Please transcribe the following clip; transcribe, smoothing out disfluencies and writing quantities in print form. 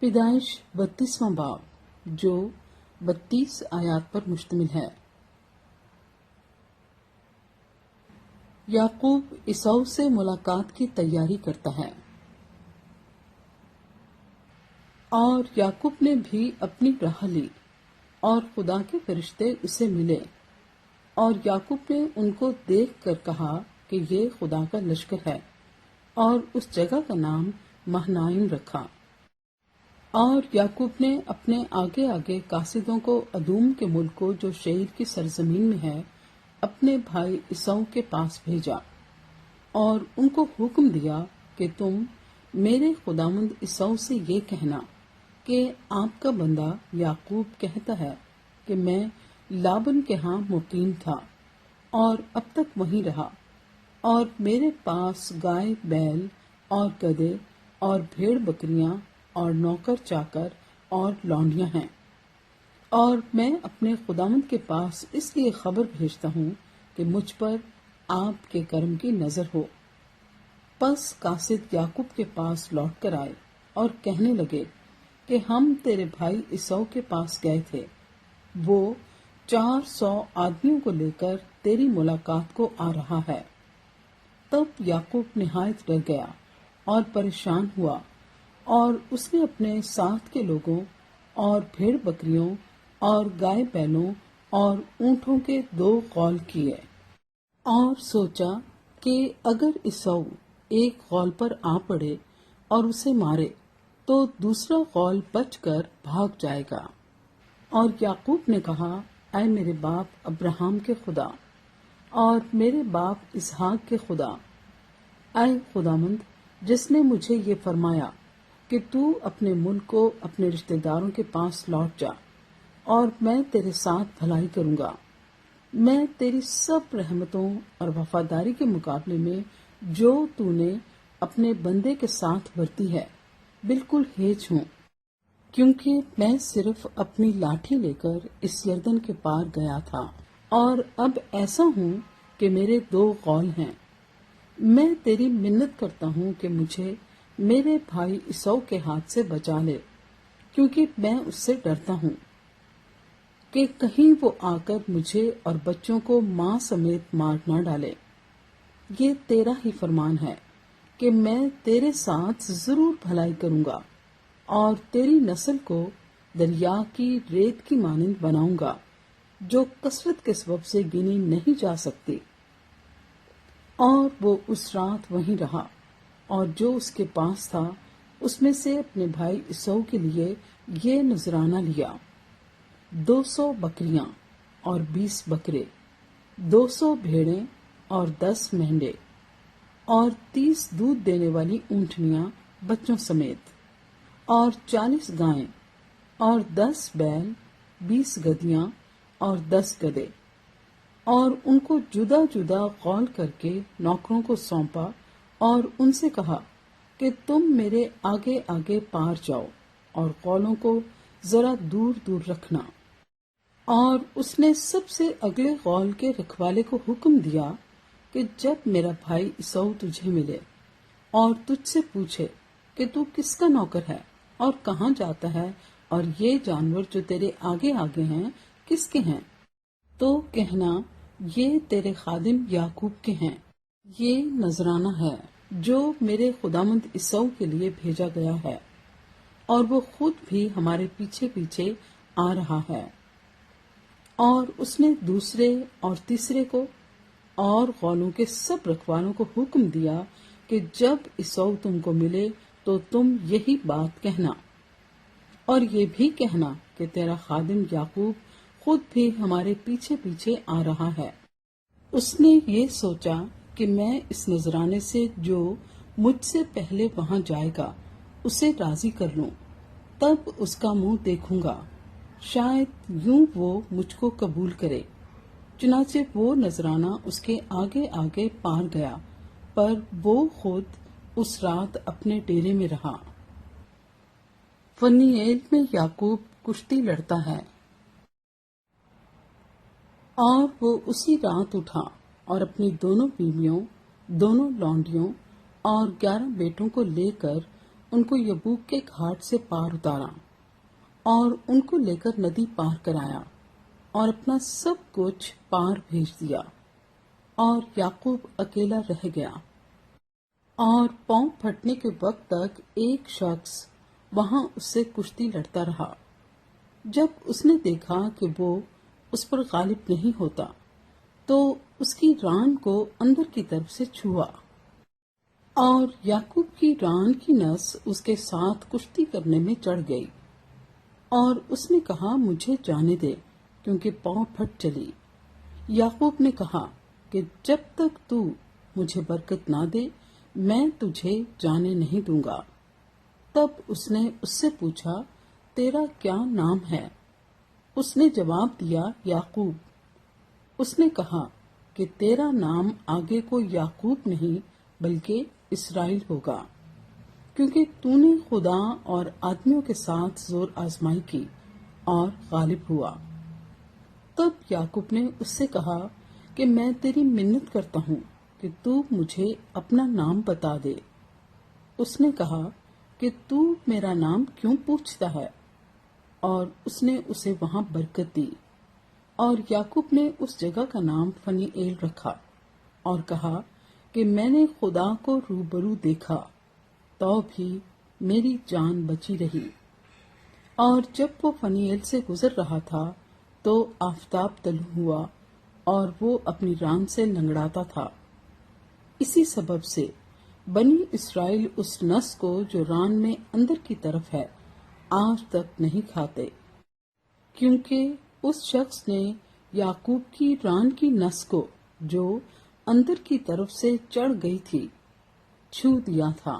پیدائش 32واں باب جو 32 آیات پر مشتمل ہے۔ یعقوب عیسو سے ملاقات کی تیاری کرتا ہے، اور یعقوب نے بھی اپنی راہ لی اور خدا کے فرشتے اسے ملے، اور یعقوب نے ان کو دیکھ کر کہا کہ یہ خدا کا لشکر ہے، اور اس جگہ کا نام مہنائم رکھا۔ اور یعقوب نے اپنے آگے آگے قاصدوں کو ادوم کے ملک کو جو شعیر کی سرزمین میں ہے اپنے بھائی عیسو کے پاس بھیجا، اور ان کو حکم دیا کہ تم میرے خداوند عیسو سے یہ کہنا کہ آپ کا بندہ یعقوب کہتا ہے کہ میں لابن کے ہاں مقیم تھا اور اب تک وہیں رہا، اور میرے پاس گائے بیل اور گدھے اور بھیڑ بکریاں اور نوکر چاکر اور لونڈیاں ہیں، اور میں اپنے خداوند کے پاس اس لیے خبر بھیجتا ہوں کہ مجھ پر آپ کے کرم کی نظر ہو۔ پس قاصد یعقوب کے پاس لوٹ کر آئے اور کہنے لگے کہ ہم تیرے بھائی عیسو کے پاس گئے تھے، وہ 400 آدمیوں کو لے کر تیری ملاقات کو آ رہا ہے۔ تب یعقوب نہایت ڈر گیا اور پریشان ہوا، اور اس نے اپنے ساتھ کے لوگوں اور بھیڑ بکریوں اور گائے بیلوں اور اونٹوں کے 2 غول کیے، اور سوچا کہ اگر عیسو ایک غول پر آ پڑے اور اسے مارے تو دوسرا غول بچ کر بھاگ جائے گا۔ اور یعقوب نے کہا، اے میرے باپ ابراہیم کے خدا اور میرے باپ اسحاق کے خدا، اے خداوند جس نے مجھے یہ فرمایا کہ تو اپنے ملک کو اپنے رشتہ داروں کے پاس لوٹ جا اور میں تیرے ساتھ بھلائی کروں گا، میں تیری سب رحمتوں اور وفاداری کے مقابلے میں جو تو نے اپنے بندے کے ساتھ برتی ہے بالکل ہیج ہوں، کیونکہ میں صرف اپنی لاٹھی لے کر اس یردن کے پار گیا تھا، اور اب ایسا ہوں کہ میرے 2 غول ہیں۔ میں تیری منت کرتا ہوں کہ مجھے میرے بھائی عیسو کے ہاتھ سے بچا لے، کیونکہ میں اس سے ڈرتا ہوں کہ کہیں وہ آ کر مجھے اور بچوں کو ماں سمیت مار نہ ڈالے۔ یہ تیرا ہی فرمان ہے کہ میں تیرے ساتھ ضرور بھلائی کروں گا اور تیری نسل کو دریا کی ریت کی مانند بناؤں گا جو کثرت کے سبب سے گنی نہیں جا سکتی۔ اور وہ اس رات وہیں رہا، اور جو اس کے پاس تھا اس میں سے اپنے بھائی عیسو کے لیے یہ نذرانہ لیا، 200 بکریاں اور 20 بکرے، 200 بھیڑیں اور 10 مینڈے، اور 30 دودھ دینے والی اونٹنیاں بچوں سمیت، اور 40 گائیں اور 10 بیل، 20 گدیاں اور 10 گدھے، اور ان کو جدا جدا غول کر کے نوکروں کو سونپا، اور ان سے کہا کہ تم میرے آگے آگے پار جاؤ اور غولوں کو ذرا دور دور رکھنا۔ اور اس نے سب سے اگلے غول کے رکھوالے کو حکم دیا کہ جب میرا بھائی عیسو تجھے ملے اور تجھ سے پوچھے کہ تو کس کا نوکر ہے اور کہاں جاتا ہے اور یہ جانور جو تیرے آگے آگے ہیں کس کے ہیں، تو کہنا یہ تیرے خادم یعقوب کے ہیں، یہ نذرانہ ہے جو میرے خداوند عیسو کے لیے بھیجا گیا ہے، اور وہ خود بھی ہمارے پیچھے پیچھے آ رہا ہے۔ اور اس نے دوسرے اور تیسرے کو اور غولوں کے سب رکھوالوں کو حکم دیا کہ جب عیسو تم کو ملے تو تم یہی بات کہنا، اور یہ بھی کہنا کہ تیرا خادم یعقوب خود بھی ہمارے پیچھے پیچھے آ رہا ہے۔ اس نے یہ سوچا کہ میں اس نذرانے سے جو مجھ سے پہلے وہاں جائے گا اسے راضی کر لوں، تب اس کا منہ دیکھوں گا، شاید یوں وہ مجھ کو قبول کرے۔ چنانچہ وہ نذرانہ اس کے آگے آگے پار گیا، پر وہ خود اس رات اپنے ڈیرے میں رہا۔ فنییل میں یعقوب کشتی لڑتا ہے، اور وہ اسی رات اٹھا اور اپنی دونوں بیویوں، دونوں لونڈیوں اور 11 بیٹوں کو لے کر ان کو یبوک کے گھاٹ سے پار اتارا اور ان کو لے کر ندی پار کرایا اور اپنا سب کچھ پار بھیج دیا، اور یعقوب اکیلا رہ گیا۔ اور پاؤں پھٹنے کے وقت تک ایک شخص وہاں اس سے کشتی لڑتا رہا۔ جب اس نے دیکھا کہ وہ اس پر غالب نہیں ہوتا تو اس کی ران کو اندر کی طرف سے چھوا، اور یعقوب کی ران کی نس اس کے ساتھ کشتی کرنے میں چڑھ گئی، اور اس نے کہا مجھے جانے دے کیونکہ پاؤں پھٹ چلی۔ یعقوب نے کہا کہ جب تک تو مجھے برکت نہ دے میں تجھے جانے نہیں دوں گا۔ تب اس نے اس سے پوچھا تیرا کیا نام ہے؟ اس نے جواب دیا یعقوب۔ اس نے کہا کہ تیرا نام آگے کو یعقوب نہیں بلکہ اسرائیل ہوگا، کیونکہ تو نے خدا اور آدمیوں کے ساتھ زور آزمائی کی اور غالب ہوا۔ تب یعقوب نے اس سے کہا کہ میں تیری منت کرتا ہوں کہ تو مجھے اپنا نام بتا دے۔ اس نے کہا کہ تو میرا نام کیوں پوچھتا ہے؟ اور اس نے اسے وہاں برکت دی، اور یعقوب نے اس جگہ کا نام فنییل رکھا اور کہا کہ میں نے خدا کو روبرو دیکھا تو بھی میری جان بچی رہی۔ اور جب وہ فنییل سے گزر رہا تھا تو آفتاب طلوع ہوا اور وہ اپنی ران سے لنگڑاتا تھا۔ اسی سبب سے بنی اسرائیل اس نس کو جو ران میں اندر کی طرف ہے آج تک نہیں کھاتے، کیونکہ اس شخص نے یعقوب کی ران کی نس کو جو اندر کی طرف سے چڑھ گئی تھی چھو دیا تھا۔